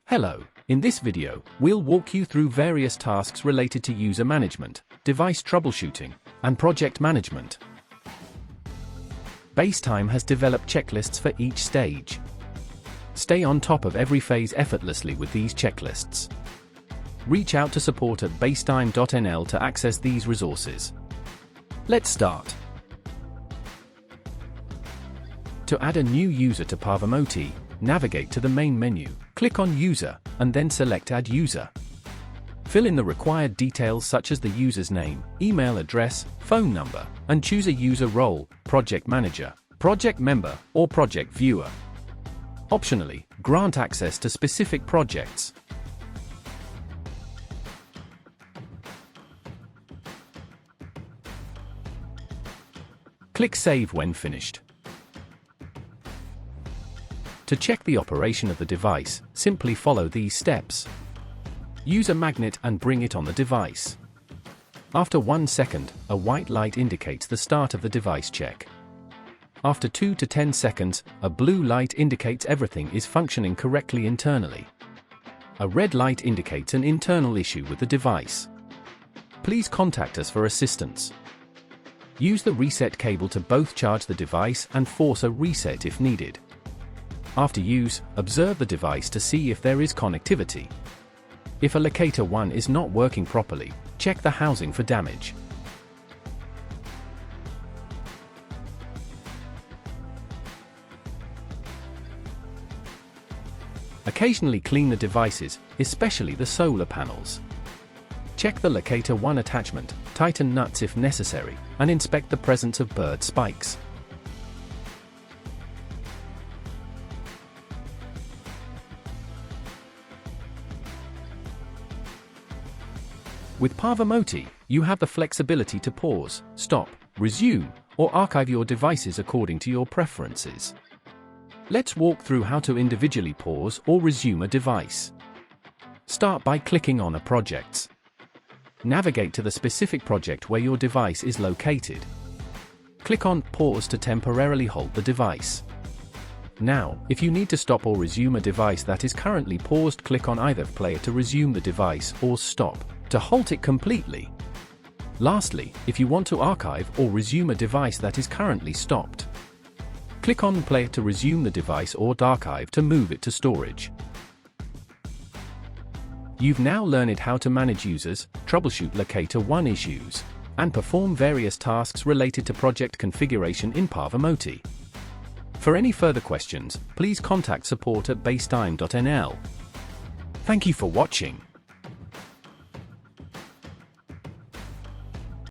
Hello, in this video, we'll walk you through various tasks related to user management, device troubleshooting, and project management. Basetime has developed checklists for each stage. Stay on top of every phase effortlessly with these checklists. Reach out to support at basetime.nl to access these resources. Let's start. To add a new user to Parvamoti, navigate to the main menu, click on User, and then select Add User. Fill in the required details such as the user's name, email address, phone number, and choose a user role, project manager, project member, or project viewer. Optionally, grant access to specific projects. Click Save when finished. To check the operation of the device, simply follow these steps. Use a magnet and bring it on the device. After 1 second, a white light indicates the start of the device check. After 2 to 10 seconds, a blue light indicates everything is functioning correctly internally. A red light indicates an internal issue with the device. Please contact us for assistance. Use the reset cable to both charge the device and force a reset if needed. After use, observe the device to see if there is connectivity. If a locator 1 is not working properly, check the housing for damage. Occasionally clean the devices, especially the solar panels. Check the locator 1 attachment, tighten nuts if necessary, and inspect the presence of burr spikes. With Parvamoti, you have the flexibility to pause, stop, resume, or archive your devices according to your preferences. Let's walk through how to individually pause or resume a device. Start by clicking on a project. Navigate to the specific project where your device is located. Click on Pause to temporarily hold the device. Now, if you need to stop or resume a device that is currently paused, click on either Player to resume the device or Stop to halt it completely. Lastly, if you want to archive or resume a device that is currently stopped, click on Player to resume the device or Archive to move it to storage. You've now learned how to manage users, troubleshoot locator 1 issues, and perform various tasks related to project configuration in Parvamoti. For any further questions, please contact support at basetime.nl. Thank you for watching.